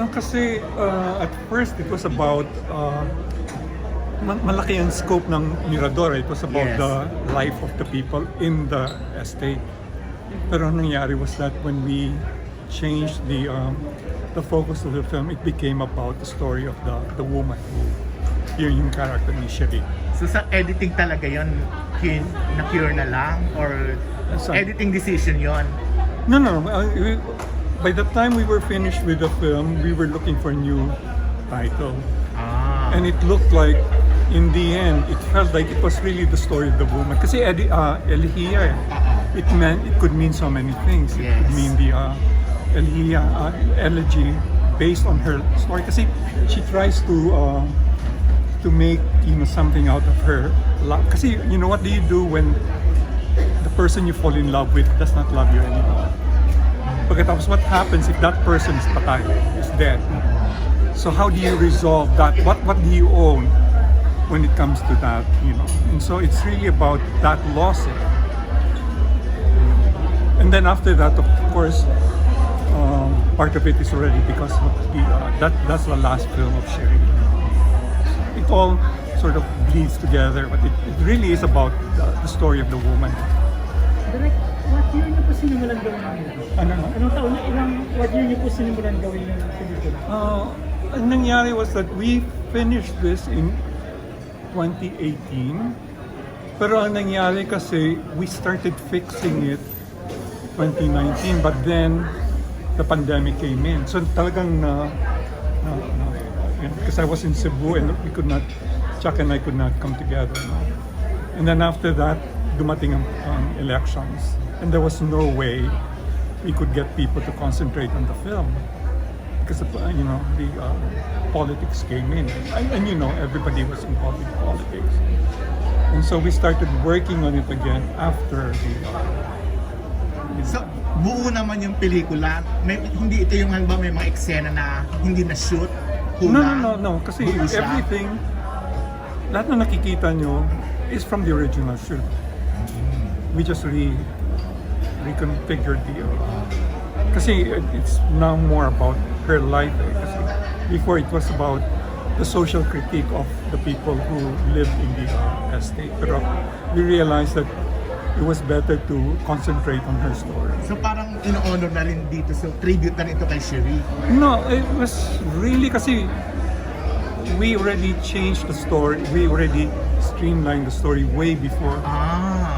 No, kasi at first it was about malaki ang scope ng Mirador. It was about Yes. the life of the people in the estate. Pero ang nangyari was that when we changed the focus of the film, it became about the story of the woman who yung character ni Cherie. So sa editing talaga yon, na-cure na lang? Or editing decision yon? No. By the time we were finished with the film, we were looking for a new title. And it looked like, in the end, it felt like it was really the story of the woman. Kasi Elehiya, it could mean so many things. It could mean the Elehiya elegy based on her story. Kasi she tries to make something out of her love. Kasi what do you do when the person you fall in love with does not love you anymore? Pagkatapos, what happens if that person is patay, is dead? So how do you resolve that? What do you own when it comes to that? And so it's really about that loss. And then after that, of course, part of it is already because of that's the last film of Cherie. It all sort of bleeds together, but it really is about the story of the woman. Direk, what year niyo po sinimulan gawin yun? Anong taon na what year niyo po sinimulan gawin yung pelikula? Ang nangyari was that we finished this in 2018. Pero ang nangyari kasi we started fixing it 2019, but then the pandemic came in. So talagang because I was in Cebu and we could not, Chuck and I could not come together. And then after that, dumating ang elections. And there was no way we could get people to concentrate on the film. Because the politics came in. And everybody was involved in politics. And so we started working on it again after the... So, buo naman yung pelikula. Hindi ito yung may mga eksena na hindi na-shoot? No. Kasi everything, lahat na nakikita nyo is from the original shoot. We just reconfigured the... Kasi it's now more about her life. Kasi before it was about the social critique of the people who lived in the estate. Pero we realized that it was better to concentrate on her story. So parang ino-honor na rin dito, so tribute na rin ito kay Cherie? No, it was really kasi we already changed the story. We already streamlined the story way before.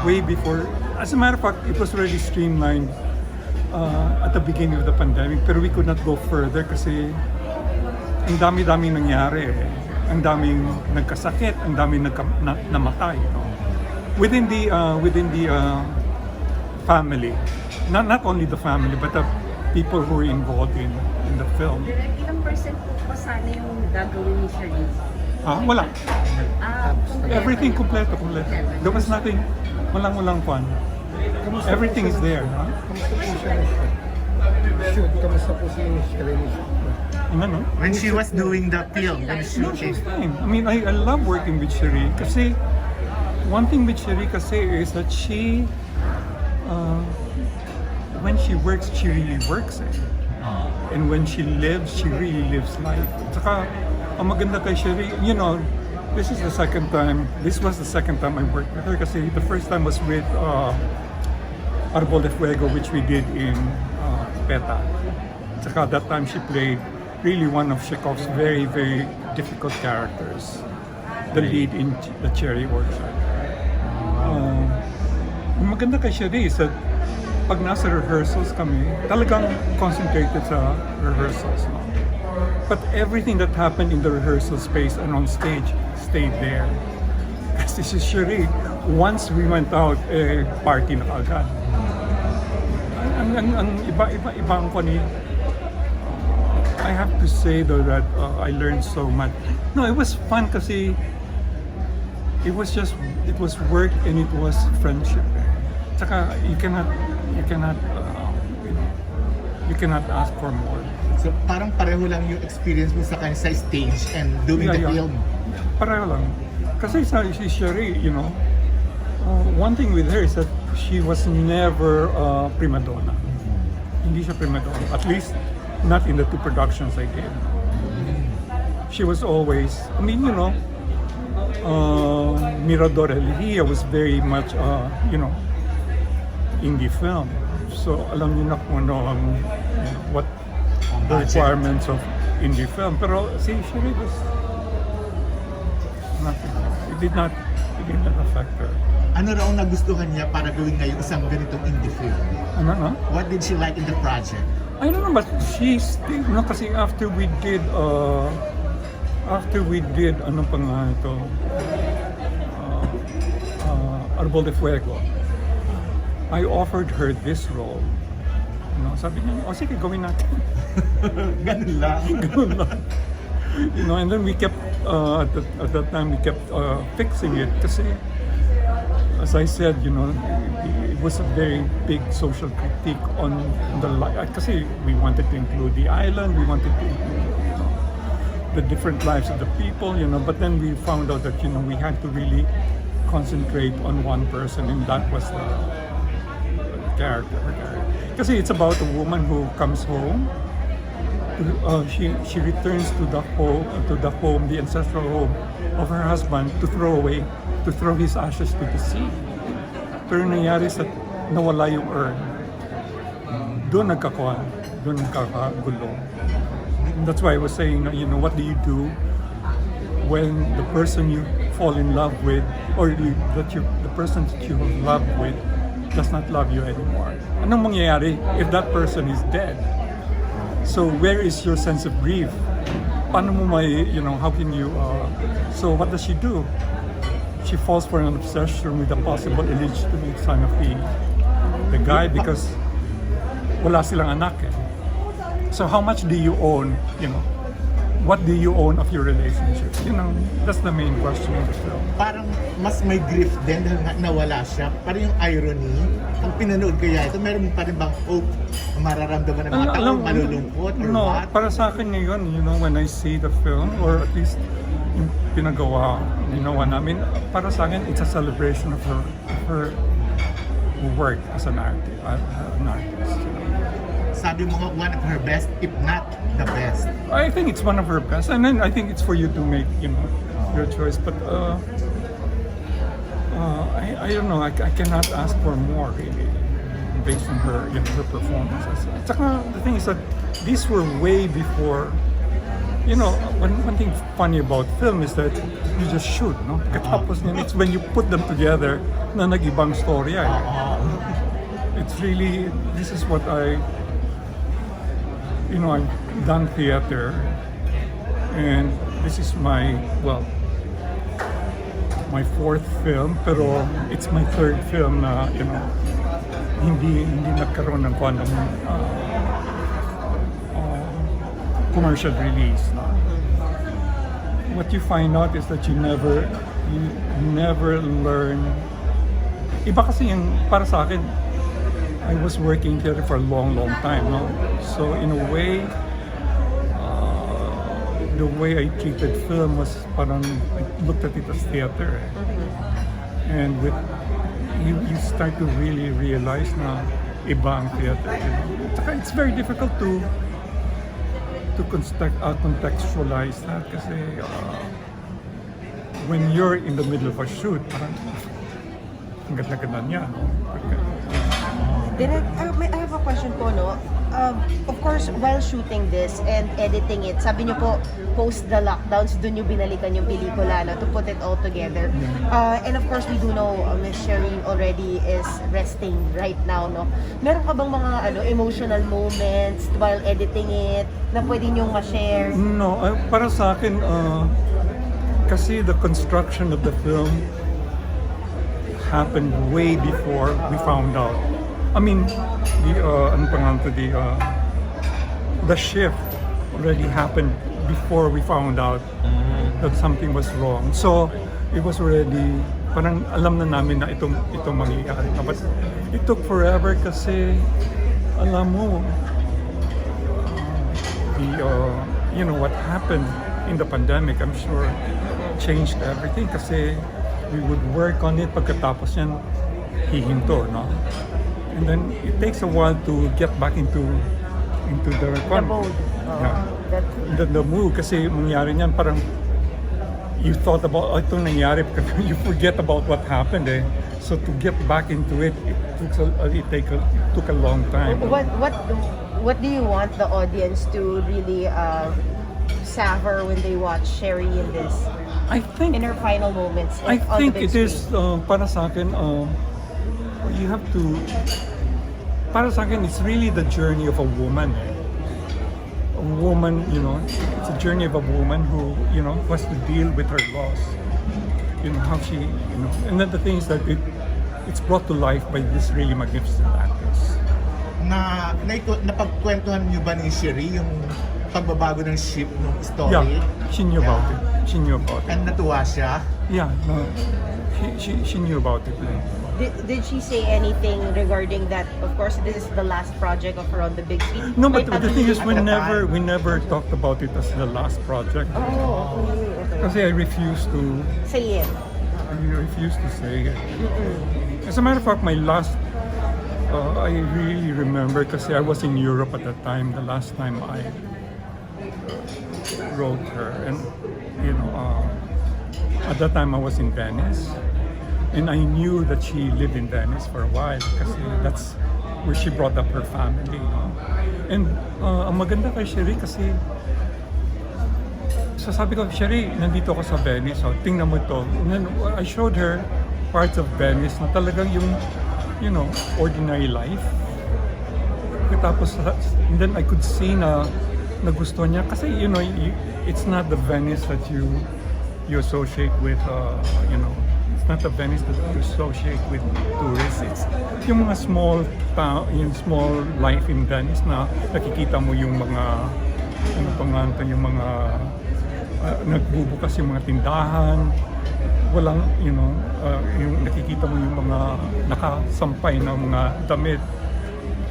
Way before. As a matter of fact, it was already streamlined at the beginning of the pandemic. Pero we could not go further kasi ang dami-dami nangyari. Ang daming nagkasakit, ang daming namatay. Within the family, not only the family, but the people who were involved in the film. Direk, ilang percent po pa sana yung gagawin ni Cherie? Wala. Kompleto Everything yun. kompleto. There was nothing, walang fun. Everything is there. Kamusta po siya shoot? Kamusta po si Cherie? When she was doing the film, the No, she shooting. was fine. I mean, I love working with Cherie kasi one thing with Cherie kasi is that she, when she works, she really works. And when she lives, she really lives life. Saka, ang maganda kay Cherie, this was the second time I worked with her kasi the first time was with Arbol de Fuego, which we did in PETA. Saka that time she played really one of Chekhov's very, very difficult characters, the lead in the Cherie workshop. Ang maganda kay Cherie is that pag nasa rehearsals kami, talagang concentrated sa rehearsals. But everything that happened in the rehearsal space and on stage stayed there. Kasi si Cherie, once we went out, party na agad. Ang iba ang funny. I have to say though that I learned so much. No, it was fun kasi it was work and it was friendship. Saka you cannot ask for more. So parang pareho lang yung experience mo sa kanya sa stage and doing the film. Pareho lang. Kasi si Cherie, one thing with her is that she was never prima donna. Hindi siya prima donna. At least not in the two productions I did. She was always, I mean, you know, Mirador, Elehiya was very much, you know, indie film. So alam niyo na kung ano ang, you know, what the requirements of indie film. Pero si Cherie was nothing. It did not affect her. Ano raw ang nagustuhan niya para gawin ngayon isang ganitong indie film? Ano? What did she like in the project? I don't know, but she's, you know, kasi after we did, ano pa nga ito, Arbol de Fuego, I offered her this role. You know, sabi niya, oh sige, gawin natin. Ganun lang. Ganun lang. You know, and then we kept, at that time, we kept fixing it kasi, as I said, you know, it was a very big social critique on the life. Kasi we wanted to include the island, we wanted to include, you know, the different lives of the people, you know, but then we found out that, you know, we had to really concentrate on one person, and that was the character. Kasi it's about a woman who comes home, she returns to the home, the ancestral home of her husband to throw his ashes to the sea. Pero nangyari sa nawala yung urn. Doon nagkakagulo. That's why I was saying, you know, what do you do when the person you fall in love with, or the person that you love with, does not love you anymore? Anong mangyayari if that person is dead? So where is your sense of grief? Paano mo may, you know, how can you, so what does she do? She falls for an obsession with a possible illegitimate son of the guy because wala silang anak eh. So how much do you own, you know? What do you own of your relationship? You know, that's the main question of the film. Parang mas may grief din dahil nawala siya. Parang yung irony, kung pinanood kaya ito, meron pa rin bang hope na mararamdaman ng mga tao, malulungkot or no, what? para sa akin ngayon, you know, when I see the film, or at least yung ginawa namin, para sa akin, it's a celebration of her work as an artist. Sabi mo nga, one of her best, if not the best. I think it's one of her best, and then I think it's for you to make, you know, your choice. But I don't know. I cannot ask for more really, based on her, you know, her performances. Tsaka, the thing is that these were way before. You know, one thing funny about film is that you just shoot, no? Katapos niyan, it's when you put them together na nag-ibang storya. It's really, this is what you know, I've done theater, and this is my fourth film, pero it's my third film na, you know, hindi nagkaroon ng commercial release. What you find out is that you never learn. Iba kasi yung, para sa akin, I was working theater for a long time, no? So in a way, the way I treated film was parang I looked at it as theater. And with you start to really realize na iba ang theater. Tsaka it's very difficult to contextualize that kasi when you're in the middle of a shoot, parang ang ganda-ganda niya, no? Direct, I have a question po, no? Of course, while shooting this and editing it, sabi niyo po, post the lockdowns, doon niyo binalikan yung pelikula, no, to put it all together. And of course, we do know Miss Cherie already is resting right now, no? Meron ka bang mga emotional moments while editing it na pwede niyong ma-share? No, para sa akin, kasi the construction of the film happened way before we found out. I mean, the shift already happened before we found out that something was wrong. So, it was already, parang alam na namin na itong mangyayari. But it took forever kasi, alam mo, you know, what happened in the pandemic, I'm sure, changed everything kasi we would work on it pagkatapos yan, hihinto, no? And then it takes a while to get back into into the The mode. Yeah. That, The move kasi mangyari niyan parang you thought about ito nangyari because you forget about what happened eh. So to get back into it, it took a long time. what do you want the audience to really savor when they watch Cherie in this? I think In her final moments I on think the big it screen? is para sa akin you have to para sa akin it's really the journey of a woman. A woman, it's a journey of a woman who, has to deal with her loss. How she, and then the thing is that it's brought to life by this really magnificent actress. Napagkwentuhan niyo ba ni Cherie yung pagbabago ng ship ng story? Yeah, she knew about it. She knew about it. And natuwa siya? Yeah, no, she knew about it. Did she say anything regarding that? Of course, this is the last project of her on the big screen. No, May but the thing is, we pag- never talked about it as the last project. Oh, okay. Kasi I refused to Say it. say it. As a matter of fact, my last, I really remember kasi I was in Europe at that time, the last time I wrote her. And, at that time I was in Venice. And I knew that she lived in Venice for a while kasi that's where she brought up her family. And ang maganda kay Cherie kasi sabi ko, Cherie, nandito ako sa Venice, tingnan mo ito. And then I showed her parts of Venice na talagang yung, ordinary life. Tapos, and then I could see na nagustuhan niya kasi, it's not the Venice that you associate with, it's not the Venice that you associate with tourists. It's yung mga small town, yung small life in Venice na nakikita mo yung mga yung mga nagbubukas yung mga tindahan. Walang, yung nakikita mo yung mga nakasampay na mga damit.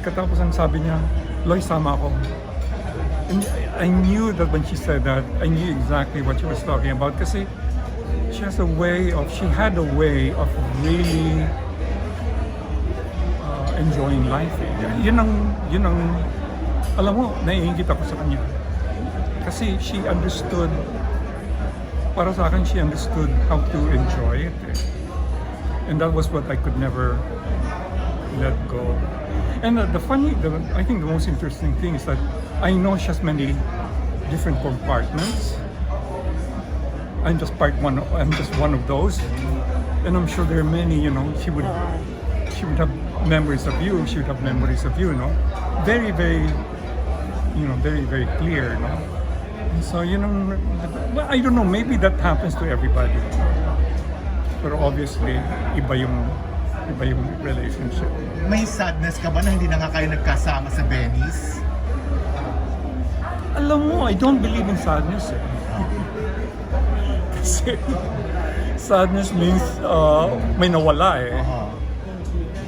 Katapos ang sabi niya, Loy, sama ako. And I knew that when she said that, I knew exactly what she was talking about kasi she had a way of really enjoying life. Yun ang, alam mo, naiingit ako sa kanya. Kasi she understood, para sa akin, she understood how to enjoy it. And that was what I could never let go. And I think the most interesting thing is that I know she has many different compartments. I'm just one of those, and I'm sure there are many. She would have memories of you. She would have memories of you. Very, very, very, very clear. And so well, I don't know. Maybe that happens to everybody, but obviously, iba yung relationship. May sadness ka ba na hindi na nga kayo nagkasama sa Venice? Alam mo, I don't believe in sadness. Kasi sadness means may nawala eh.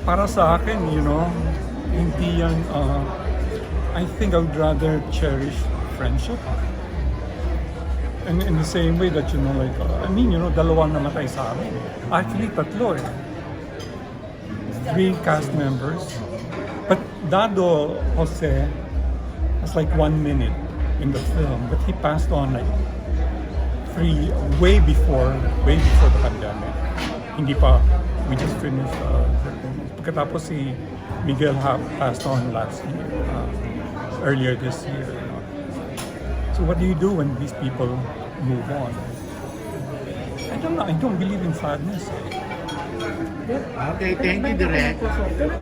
Para sa akin, hindi yan, I think I would rather cherish friendship. And in the same way that, dalawa namatay sa amin. Actually, tatlo eh. 3 cast members. But Dado Jose was like 1 minute in the film, but he passed on like way before the pandemic. Hindi pa, we just finished pagkatapos si Miguel passed on last year, earlier this year. So what do you do when these people move on? I don't know, I don't believe in sadness. Okay, thank you, Direk.